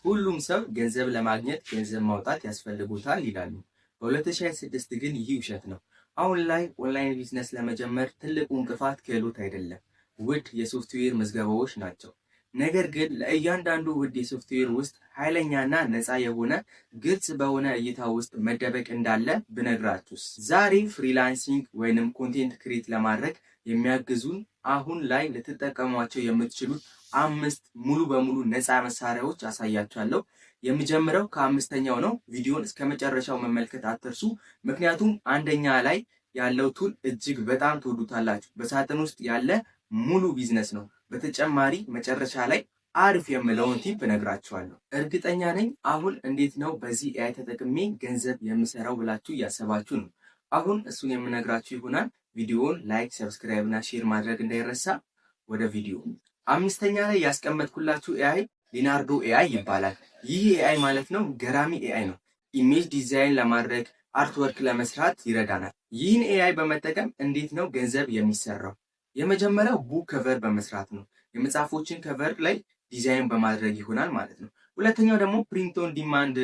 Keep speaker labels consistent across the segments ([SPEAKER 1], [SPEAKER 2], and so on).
[SPEAKER 1] ሁሉም ሰው ገንዘብ ለማግኘት ገንዘብ ማውጣት ያስፈልጉታል ይላሉ። በ2026 ግን ይህ ውሸት ነው። አሁን ላይ ኦንላይን ቢዝነስ ለመጀመር ትልቁ እንቅፋት ክህሎት አይደለም፣ ውድ የሶፍትዌር ምዝገባዎች ናቸው። ነገር ግን ለእያንዳንዱ ውድ የሶፍትዌር ውስጥ ኃይለኛና ነፃ የሆነ ግልጽ በሆነ እይታ ውስጥ መደበቅ እንዳለ ብነግራችሁስ? ዛሬ ፍሪላንሲንግ ወይንም ኮንቴንት ክሬት ለማድረግ የሚያግዙን አሁን ላይ ልትጠቀሟቸው የምትችሉት 5 ሙሉ በሙሉ ነፃ መሳሪያዎች አሳያችኋለሁ። የሚጀምረው ከአምስተኛው ነው። ቪዲዮን እስከ መጨረሻው መመልከት አትርሱ፣ ምክንያቱም አንደኛ ላይ ያለው ቱል እጅግ በጣም ትወዱታላችሁ። በሳጥን ውስጥ ያለ ሙሉ ቢዝነስ ነው። በተጨማሪ መጨረሻ ላይ አሪፍ የምለውን ቲፕ እነግራችኋለሁ። እርግጠኛ ነኝ አሁን እንዴት ነው በዚህ ኤአይ ተጠቅሜ ገንዘብ የምሰራው ብላችሁ እያሰባችሁ ነው። አሁን እሱን የምነግራችሁ ይሆናል። ቪዲዮውን ላይክ፣ ሰብስክራይብ እና ሼር ማድረግ እንዳይረሳ። ወደ ቪዲዮ። አምስተኛ ላይ ያስቀመጥኩላችሁ ኤአይ ሊናርዶ ኤአይ ይባላል። ይህ ኤአይ ማለት ነው ገራሚ ኤአይ ነው። ኢሜጅ ዲዛይን ለማድረግ አርትወርክ ለመስራት ይረዳናል። ይህን ኤአይ በመጠቀም እንዴት ነው ገንዘብ የሚሰራው? የመጀመሪያው ቡክ ከቨር በመስራት ነው። የመጽሐፎችን ከቨር ላይ ዲዛይን በማድረግ ይሆናል ማለት ነው። ሁለተኛው ደግሞ ፕሪንት ኦን ዲማንድ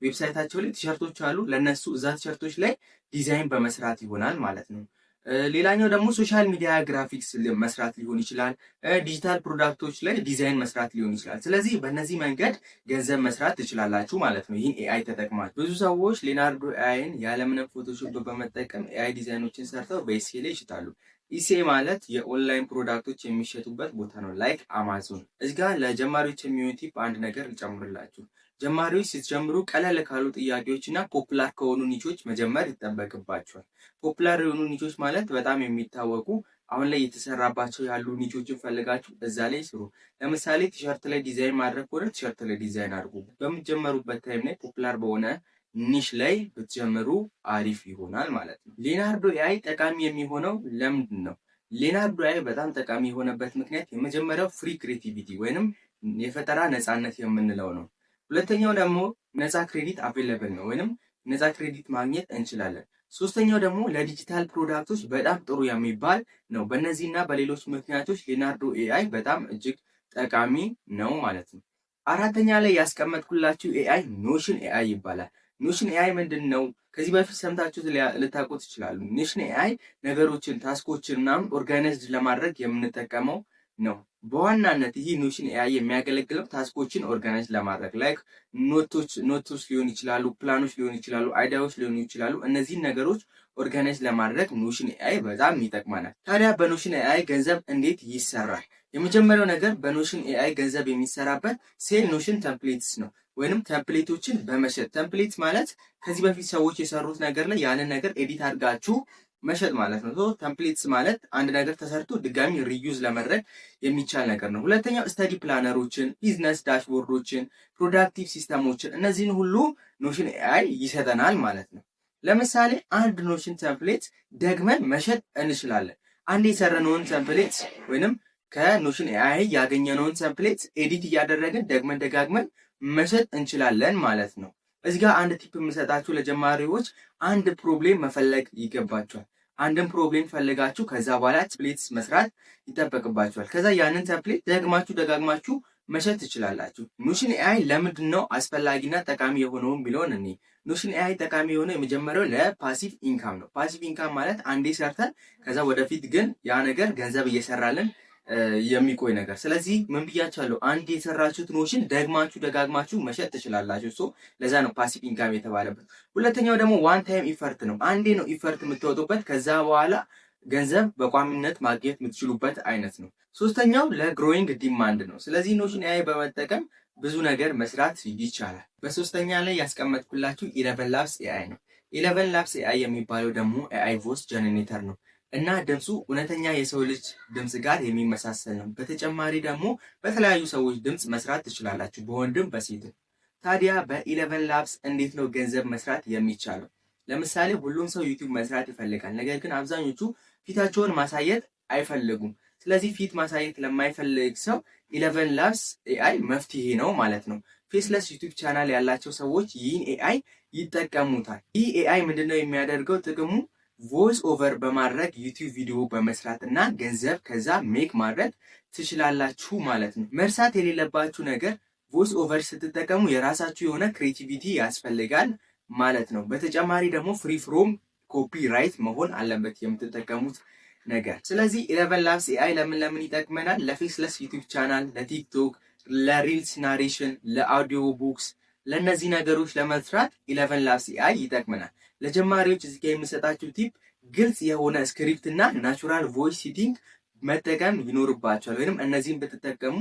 [SPEAKER 1] ዌብሳይታቸው ላይ ቲሸርቶች አሉ። ለነሱ እዛ ቲሸርቶች ላይ ዲዛይን በመስራት ይሆናል ማለት ነው። ሌላኛው ደግሞ ሶሻል ሚዲያ ግራፊክስ መስራት ሊሆን ይችላል። ዲጂታል ፕሮዳክቶች ላይ ዲዛይን መስራት ሊሆን ይችላል። ስለዚህ በእነዚህ መንገድ ገንዘብ መስራት ትችላላችሁ ማለት ነው፣ ይህን ኤአይ ተጠቅማችሁ። ብዙ ሰዎች ሊናርዶ ኤአይን ያለምንም ፎቶሾፕ በመጠቀም ኤአይ ዲዛይኖችን ሰርተው በኢሴ ላይ ይሽጣሉ። ኢሴ ማለት የኦንላይን ፕሮዳክቶች የሚሸጡበት ቦታ ነው፣ ላይክ አማዞን። እዚህ ጋር ለጀማሪዎች የሚሆን ቲፕ አንድ ነገር ልጨምርላችሁ። ጀማሪዎች ስትጀምሩ ቀለል ካሉ ጥያቄዎች እና ፖፑላር ከሆኑ ኒቾች መጀመር ይጠበቅባቸዋል። ፖፑላር የሆኑ ኒቾች ማለት በጣም የሚታወቁ አሁን ላይ የተሰራባቸው ያሉ ኒቾችን ፈልጋችሁ እዛ ላይ ስሩ። ለምሳሌ ቲሸርት ላይ ዲዛይን ማድረግ ከሆነ ቲሸርት ላይ ዲዛይን አድርጉ። በምትጀመሩበት ታይም ላይ ፖፑላር በሆነ ኒሽ ላይ ብትጀምሩ አሪፍ ይሆናል ማለት ነው። ሊናርዶ ኤአይ ጠቃሚ የሚሆነው ለምንድን ነው? ሊናርዶ ኤአይ በጣም ጠቃሚ የሆነበት ምክንያት የመጀመሪያው ፍሪ ክሬቲቪቲ ወይንም የፈጠራ ነፃነት የምንለው ነው። ሁለተኛው ደግሞ ነፃ ክሬዲት አቬለብል ነው ወይንም ነፃ ክሬዲት ማግኘት እንችላለን። ሶስተኛው ደግሞ ለዲጂታል ፕሮዳክቶች በጣም ጥሩ የሚባል ነው። በእነዚህና በሌሎች ምክንያቶች ሊናርዶ ኤአይ በጣም እጅግ ጠቃሚ ነው ማለት ነው። አራተኛ ላይ ያስቀመጥኩላችሁ ኤአይ ኖሽን ኤአይ ይባላል። ኖሽን ኤአይ ምንድን ነው? ከዚህ በፊት ሰምታችሁት ልታውቁት ትችላሉ። ኖሽን ኤአይ ነገሮችን፣ ታስኮችን ምናምን ኦርጋናይዝድ ለማድረግ የምንጠቀመው ነው። በዋናነት ይህ ኖሽን ኤአይ የሚያገለግለው ታስኮችን ኦርጋናይዝ ለማድረግ ላይክ ኖቶች ሊሆን ይችላሉ፣ ፕላኖች ሊሆን ይችላሉ፣ አይዲያዎች ሊሆኑ ይችላሉ። እነዚህን ነገሮች ኦርጋናይዝ ለማድረግ ኖሽን ኤአይ በጣም ይጠቅመናል። ታዲያ በኖሽን ኤአይ ገንዘብ እንዴት ይሰራል? የመጀመሪያው ነገር በኖሽን ኤአይ ገንዘብ የሚሰራበት ሴል ኖሽን ቴምፕሌትስ ነው ወይንም ቴምፕሌቶችን በመሸጥ። ቴምፕሌት ማለት ከዚህ በፊት ሰዎች የሰሩት ነገር ላይ ያንን ነገር ኤዲት አድርጋችሁ መሸጥ ማለት ነው። ቴምፕሌትስ ማለት አንድ ነገር ተሰርቶ ድጋሚ ሪዩዝ ለማድረግ የሚቻል ነገር ነው። ሁለተኛው ስተዲ ፕላነሮችን፣ ቢዝነስ ዳሽቦርዶችን፣ ፕሮዳክቲቭ ሲስተሞችን እነዚህን ሁሉ ኖሽን ኤአይ ይሰጠናል ማለት ነው። ለምሳሌ አንድ ኖሽን ቴምፕሌት ደግመን መሸጥ እንችላለን። አንድ የሰራነውን ቴምፕሌት ወይንም ከኖሽን ኤአይ ያገኘነውን ቴምፕሌት ኤዲት እያደረግን ደግመን ደጋግመን መሸጥ እንችላለን ማለት ነው። እዚህ ጋር አንድ ቲፕ የምሰጣችሁ ለጀማሪዎች አንድ ፕሮብሌም መፈለግ ይገባችኋል። አንድን ፕሮብሌም ፈልጋችሁ ከዛ በኋላ ቴምፕሌትስ መስራት ይጠበቅባችኋል። ከዛ ያንን ቴምፕሌት ደጋግማችሁ መሸጥ ትችላላችሁ። ኖሽን ኤአይ ለምንድን ነው አስፈላጊና ጠቃሚ የሆነው የሚለውን እኔ ኖሽን ኤአይ ጠቃሚ የሆነው የመጀመሪያው ለፓሲቭ ኢንካም ነው። ፓሲቭ ኢንካም ማለት አንዴ ሰርተን ከዛ ወደፊት ግን ያ ነገር ገንዘብ እየሰራልን የሚቆይ ነገር። ስለዚህ ምን ብያችኋለሁ? አንድ የሰራችሁት ኖሽን ደጋግማችሁ መሸጥ ትችላላችሁ። ለዛ ነው ፓሲቭ ኢንካም የተባለበት። ሁለተኛው ደግሞ ዋን ታይም ኢፈርት ነው። አንዴ ነው ኢፈርት የምትወጡበት፣ ከዛ በኋላ ገንዘብ በቋሚነት ማግኘት የምትችሉበት አይነት ነው። ሶስተኛው ለግሮዊንግ ዲማንድ ነው። ስለዚህ ኖሽን ኤአይ በመጠቀም ብዙ ነገር መስራት ይቻላል። በሶስተኛ ላይ ያስቀመጥኩላችሁ 11 ላብስ ኤአይ ነው። 11 ላብስ ኤአይ የሚባለው ደግሞ ኤአይ ቮይስ ጀነሬተር ነው እና ድምፁ እውነተኛ የሰው ልጅ ድምፅ ጋር የሚመሳሰል ነው። በተጨማሪ ደግሞ በተለያዩ ሰዎች ድምፅ መስራት ትችላላችሁ፣ በወንድም በሴትም። ታዲያ በ11 ላብስ እንዴት ነው ገንዘብ መስራት የሚቻለው? ለምሳሌ ሁሉም ሰው ዩቲዩብ መስራት ይፈልጋል፣ ነገር ግን አብዛኞቹ ፊታቸውን ማሳየት አይፈልጉም። ስለዚህ ፊት ማሳየት ለማይፈልግ ሰው 11 ላብስ ኤአይ መፍትሄ ነው ማለት ነው። ፌስለስ ዩቲዩብ ቻናል ያላቸው ሰዎች ይህን ኤአይ ይጠቀሙታል። ይህ ኤአይ ምንድነው የሚያደርገው? ጥቅሙ ቮይስ ኦቨር በማድረግ ዩቲዩብ ቪዲዮ በመስራት እና ገንዘብ ከዛ ሜክ ማድረግ ትችላላችሁ ማለት ነው። መርሳት የሌለባችሁ ነገር ቮይስ ኦቨር ስትጠቀሙ የራሳችሁ የሆነ ክሬቲቪቲ ያስፈልጋል ማለት ነው። በተጨማሪ ደግሞ ፍሪ ፍሮም ኮፒራይት መሆን አለበት የምትጠቀሙት ነገር። ስለዚህ 11 ላብስ ኤአይ ለምን ይጠቅመናል? ለፌስለስ ዩቲዩብ ቻናል፣ ለቲክቶክ፣ ለሪልስ ናሬሽን፣ ለአውዲዮ ቡክስ፣ ለነዚህ ነገሮች ለመስራት 11 ላብስ ኤአይ ይጠቅመናል። ለጀማሪዎች እዚህ ጋር የምሰጣችሁ ቲፕ ግልጽ የሆነ ስክሪፕት እና ናቹራል ቮይስ ሲቲንግ መጠቀም ይኖርባቸዋል። ወይንም እነዚህን ብትጠቀሙ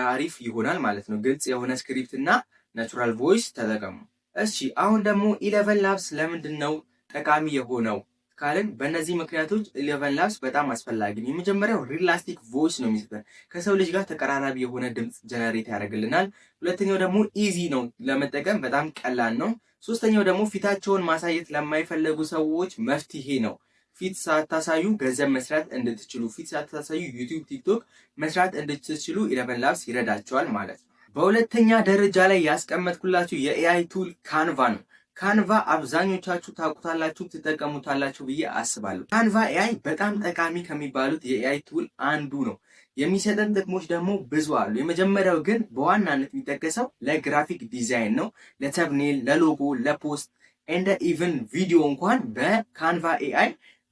[SPEAKER 1] አሪፍ ይሆናል ማለት ነው። ግልጽ የሆነ ስክሪፕት እና ናቹራል ቮይስ ተጠቀሙ። እሺ አሁን ደግሞ 11 ላብስ ለምንድን ነው ጠቃሚ የሆነው ካልን በእነዚህ ምክንያቶች 11 ላብስ በጣም አስፈላጊ ነው። የመጀመሪያው ሪላስቲክ ቮይስ ነው የሚሰጠን፣ ከሰው ልጅ ጋር ተቀራራቢ የሆነ ድምፅ ጀነሬት ያደርግልናል። ሁለተኛው ደግሞ ኢዚ ነው ለመጠቀም፣ በጣም ቀላል ነው። ሶስተኛው ደግሞ ፊታቸውን ማሳየት ለማይፈልጉ ሰዎች መፍትሄ ነው። ፊት ሳታሳዩ ገንዘብ መስራት እንድትችሉ፣ ፊት ሳታሳዩ ዩቲዩብ፣ ቲክቶክ መስራት እንድትችሉ 11 ላብስ ይረዳቸዋል ማለት ነው። በሁለተኛ ደረጃ ላይ ያስቀመጥኩላችሁ የኤአይ ቱል ካንቫ ነው። ካንቫ አብዛኞቻችሁ ታውቁታላችሁ፣ ትጠቀሙታላችሁ ብዬ አስባለሁ። ካንቫ ኤአይ በጣም ጠቃሚ ከሚባሉት የኤአይ ቱል አንዱ ነው። የሚሰጠን ጥቅሞች ደግሞ ብዙ አሉ። የመጀመሪያው ግን በዋናነት የሚጠቀሰው ለግራፊክ ዲዛይን ነው። ለተብኔል፣ ለሎጎ፣ ለፖስት እንደ ኢቨን ቪዲዮ እንኳን በካንቫ ኤአይ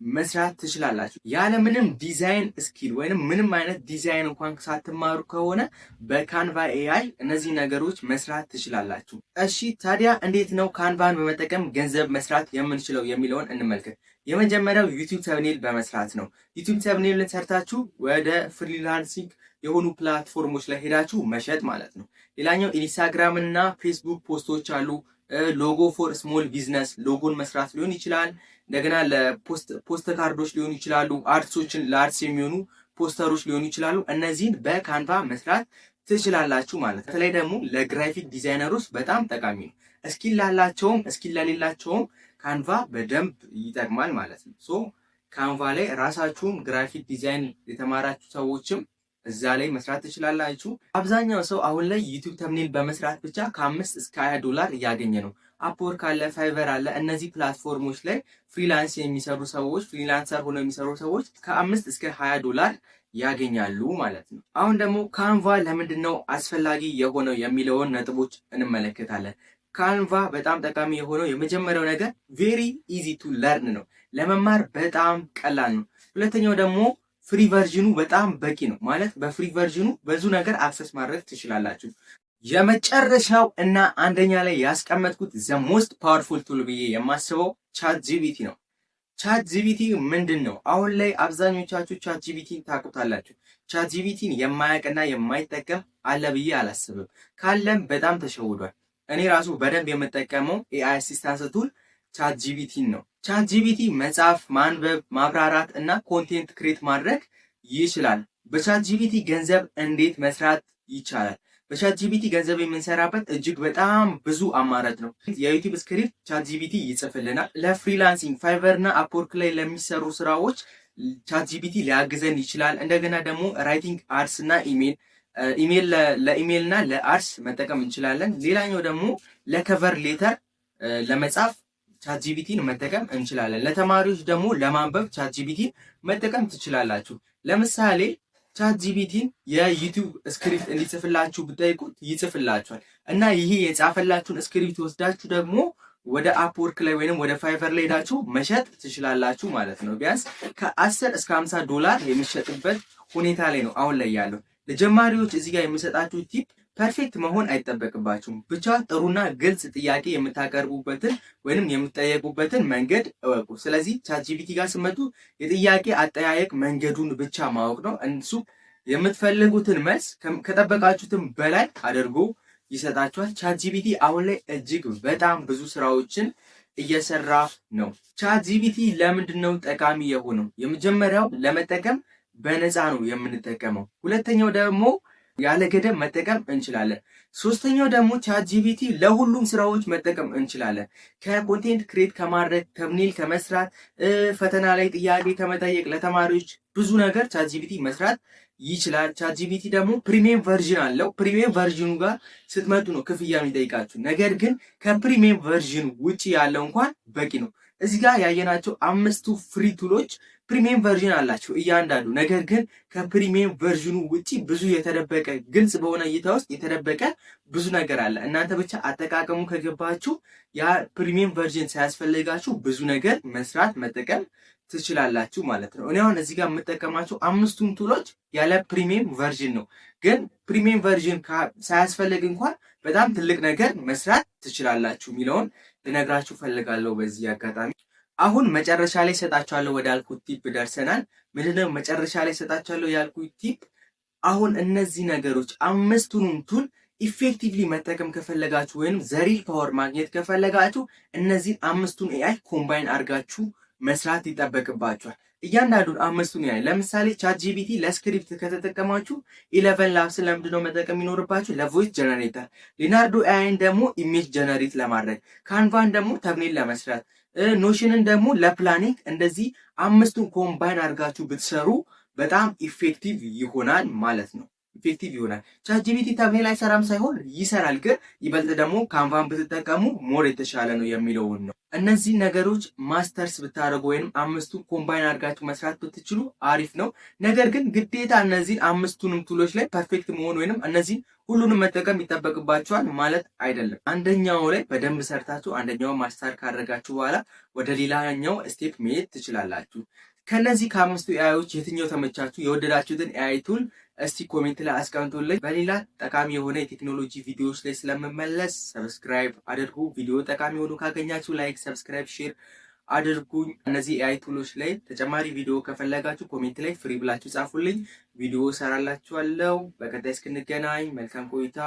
[SPEAKER 1] መስራት ትችላላችሁ። ያለምንም ዲዛይን ስኪል ወይንም ምንም አይነት ዲዛይን እንኳን ሳትማሩ ከሆነ በካንቫ ኤአይ እነዚህ ነገሮች መስራት ትችላላችሁ። እሺ ታዲያ እንዴት ነው ካንቫን በመጠቀም ገንዘብ መስራት የምንችለው የሚለውን እንመልከት። የመጀመሪያው ዩቲዩብ ተብኔል በመስራት ነው። ዩቲዩብ ተብኔልን ሰርታችሁ ወደ ፍሪላንሲንግ የሆኑ ፕላትፎርሞች ላይ ሄዳችሁ መሸጥ ማለት ነው። ሌላኛው ኢንስታግራም እና ፌስቡክ ፖስቶች አሉ። ሎጎ ፎር ስሞል ቢዝነስ ሎጎን መስራት ሊሆን ይችላል። እንደገና ለፖስት ካርዶች ሊሆኑ ይችላሉ። አርትሶችን ለአርትስ የሚሆኑ ፖስተሮች ሊሆኑ ይችላሉ። እነዚህን በካንቫ መስራት ትችላላችሁ ማለት ነው። በተለይ ደግሞ ለግራፊክ ዲዛይነሮች በጣም ጠቃሚ ነው። እስኪል ላላቸውም እስኪል ለሌላቸውም ካንቫ በደንብ ይጠቅማል ማለት ነው። ሶ ካንቫ ላይ ራሳችሁም ግራፊክ ዲዛይን የተማራችሁ ሰዎችም እዛ ላይ መስራት ትችላላችሁ። አብዛኛው ሰው አሁን ላይ ዩቲዩብ ተምኔል በመስራት ብቻ ከ5 እስከ 20 ዶላር እያገኘ ነው። አፕወርክ አለ፣ ፋይቨር አለ። እነዚህ ፕላትፎርሞች ላይ ፍሪላንስ የሚሰሩ ሰዎች፣ ፍሪላንሰር ሆነው የሚሰሩ ሰዎች ከ5 እስከ 20 ዶላር ያገኛሉ ማለት ነው። አሁን ደግሞ ካንቫ ለምንድን ነው አስፈላጊ የሆነው የሚለውን ነጥቦች እንመለከታለን። ካንቫ በጣም ጠቃሚ የሆነው የመጀመሪያው ነገር ቬሪ ኢዚ ቱ ለርን ነው። ለመማር በጣም ቀላል ነው። ሁለተኛው ደግሞ ፍሪ ቨርዥኑ በጣም በቂ ነው። ማለት በፍሪ ቨርዥኑ ብዙ ነገር አክሰስ ማድረግ ትችላላችሁ። የመጨረሻው እና አንደኛ ላይ ያስቀመጥኩት ዘ ሞስት ፓወርፉል ቱል ብዬ የማስበው ቻት ጂቢቲ ነው። ቻት ጂቢቲ ምንድን ነው? አሁን ላይ አብዛኞቻችሁ ቻት ጂቢቲን ታውቁታላችሁ። ቻት ጂቢቲን የማያውቅና የማይጠቀም አለ ብዬ አላስብም። ካለም በጣም ተሸውዷል። እኔ ራሱ በደንብ የምጠቀመው ኤአይ አሲስታንስ ቱል ቻት ጂቢቲን ነው። ቻት ጂቢቲ መጻፍ፣ ማንበብ፣ ማብራራት እና ኮንቴንት ክሬት ማድረግ ይችላል። በቻት ጂቢቲ ገንዘብ እንዴት መስራት ይቻላል? በቻት ጂቢቲ ገንዘብ የምንሰራበት እጅግ በጣም ብዙ አማራጭ ነው። የዩቲዩብ ስክሪፕት ቻት ጂቢቲ ይጽፍልናል። ለፍሪላንሲንግ ፋይቨር እና አፕወርክ ላይ ለሚሰሩ ስራዎች ቻት ጂቢቲ ሊያግዘን ይችላል። እንደገና ደግሞ ራይቲንግ አርትስ እና ኢሜል ለኢሜል እና ለአርትስ መጠቀም እንችላለን። ሌላኛው ደግሞ ለከቨር ሌተር ለመጻፍ ቻት ጂቢቲን መጠቀም እንችላለን። ለተማሪዎች ደግሞ ለማንበብ ቻት ጂቢቲን መጠቀም ትችላላችሁ። ለምሳሌ ቻት ጂቢቲን የዩቲዩብ ስክሪፕት እንዲጽፍላችሁ ብትጠይቁት ይጽፍላችኋል። እና ይሄ የጻፈላችሁን ስክሪፕት ወስዳችሁ ደግሞ ወደ አፕወርክ ላይ ወይንም ወደ ፋይቨር ላይ ሄዳችሁ መሸጥ ትችላላችሁ ማለት ነው። ቢያንስ ከ10 እስከ 50 ዶላር የሚሸጥበት ሁኔታ ላይ ነው አሁን ላይ ያለው። ለጀማሪዎች እዚህ ጋር የሚሰጣችሁ ቲፕ ፐርፌክት መሆን አይጠበቅባችሁም። ብቻ ጥሩና ግልጽ ጥያቄ የምታቀርቡበትን ወይንም የምትጠየቁበትን መንገድ እወቁ። ስለዚህ ቻት ጂቢቲ ጋር ስትመጡ የጥያቄ አጠያየቅ መንገዱን ብቻ ማወቅ ነው። እሱ የምትፈልጉትን መልስ ከጠበቃችሁትም በላይ አድርጎ ይሰጣችኋል። ቻት ጂቢቲ አሁን ላይ እጅግ በጣም ብዙ ስራዎችን እየሰራ ነው። ቻት ጂቢቲ ለምንድን ነው ጠቃሚ የሆነው? የመጀመሪያው ለመጠቀም በነፃ ነው የምንጠቀመው። ሁለተኛው ደግሞ ያለ ገደብ መጠቀም እንችላለን። ሶስተኛው ደግሞ ቻት ጂቢቲ ለሁሉም ስራዎች መጠቀም እንችላለን። ከኮንቴንት ክሬት ከማድረግ፣ ተምኔል ከመስራት፣ ፈተና ላይ ጥያቄ ከመጠየቅ፣ ለተማሪዎች ብዙ ነገር ቻት ጂቢቲ መስራት ይችላል። ቻት ጂቢቲ ደግሞ ፕሪሚየም ቨርዥን አለው። ፕሪሚየም ቨርዥኑ ጋር ስትመጡ ነው ክፍያ የሚጠይቃችሁ። ነገር ግን ከፕሪሚየም ቨርዥን ውጪ ያለው እንኳን በቂ ነው። እዚህ ጋር ያየናቸው 5ቱ ፍሪ ቱሎች ፕሪሚየም ቨርዥን አላቸው እያንዳንዱ። ነገር ግን ከፕሪሚየም ቨርዥኑ ውጪ ብዙ የተደበቀ ግልጽ በሆነ እይታ ውስጥ የተደበቀ ብዙ ነገር አለ። እናንተ ብቻ አጠቃቀሙ ከገባችሁ ያ ፕሪሚየም ቨርዥን ሳያስፈልጋችሁ ብዙ ነገር መስራት መጠቀም ትችላላችሁ ማለት ነው። እኔ አሁን እዚህ ጋር የምጠቀማቸው 5ቱም ቱሎች ያለ ፕሪሚየም ቨርዥን ነው። ግን ፕሪሚየም ቨርዥን ሳያስፈልግ እንኳን በጣም ትልቅ ነገር መስራት ትችላላችሁ የሚለውን ልነግራችሁ ፈልጋለሁ በዚህ አጋጣሚ። አሁን መጨረሻ ላይ ሰጣችኋለሁ ወዳልኩት ቲፕ ደርሰናል። ምንድነው መጨረሻ ላይ ሰጣችኋለሁ ያልኩት ቲፕ? አሁን እነዚህ ነገሮች 5ቱንም ቱል ኢፌክቲቭሊ መጠቀም ከፈለጋችሁ ወይንም ዘሪል ፓወር ማግኘት ከፈለጋችሁ እነዚህን 5ቱን ኤአይ ኮምባይን አድርጋችሁ መስራት ይጠበቅባችኋል። እያንዳንዱን 5ቱን ኤአይ ለምሳሌ ቻት ጂፒቲ ለስክሪፕት ከተጠቀማችሁ 11 ላብስ ለምንድነው መጠቀም ይኖርባችሁ? ለቮይስ ጀነሬተር። ሊናርዶ ኤአይን ደግሞ ኢሜጅ ጀነሬት ለማድረግ፣ ካንቫን ደግሞ ተምኔል ለመስራት፣ ኖሽንን ደግሞ ለፕላኒንግ። እንደዚህ 5ቱን ኮምባይን አድርጋችሁ ብትሰሩ በጣም ኢፌክቲቭ ይሆናል ማለት ነው። ኢፌክቲቭ ይሆናል። ቻት ጂፒቲ ተምኔል አይሰራም ሳይሆን ይሰራል፣ ግን ይበልጥ ደግሞ ካንቫን ብትጠቀሙ ሞር የተሻለ ነው የሚለውን ነው። እነዚህ ነገሮች ማስተርስ ብታደርጉ ወይንም 5ቱን ኮምባይን አድርጋችሁ መስራት ብትችሉ አሪፍ ነው። ነገር ግን ግዴታ እነዚህ 5ቱንም ቱሎች ላይ ፐርፌክት መሆን ወይንም እነዚህ ሁሉንም መጠቀም ይጠበቅባችኋል ማለት አይደለም። አንደኛው ላይ በደንብ ሰርታችሁ አንደኛውን ማስተር ካደረጋችሁ በኋላ ወደ ሌላኛው ስቴፕ መሄድ ትችላላችሁ። ከነዚህ ከ5ቱ ኤአይዎች የትኛው ተመቻችሁ? የወደዳችሁትን ኤአይ ቱል እስቲ ኮሜንት ላይ አስቀምጡልኝ። በሌላ ጠቃሚ የሆነ የቴክኖሎጂ ቪዲዮዎች ላይ ስለምመለስ ሰብስክራይብ አድርጉ። ቪዲዮ ጠቃሚ ሆኖ ካገኛችሁ ላይክ፣ ሰብስክራይብ፣ ሼር አድርጉኝ። እነዚህ ኤአይ ቱሎች ላይ ተጨማሪ ቪዲዮ ከፈለጋችሁ ኮሜንት ላይ ፍሪ ብላችሁ ጻፉልኝ፣ ቪዲዮ ሰራላችኋለሁ። በቀጣይ እስክንገናኝ መልካም ቆይታ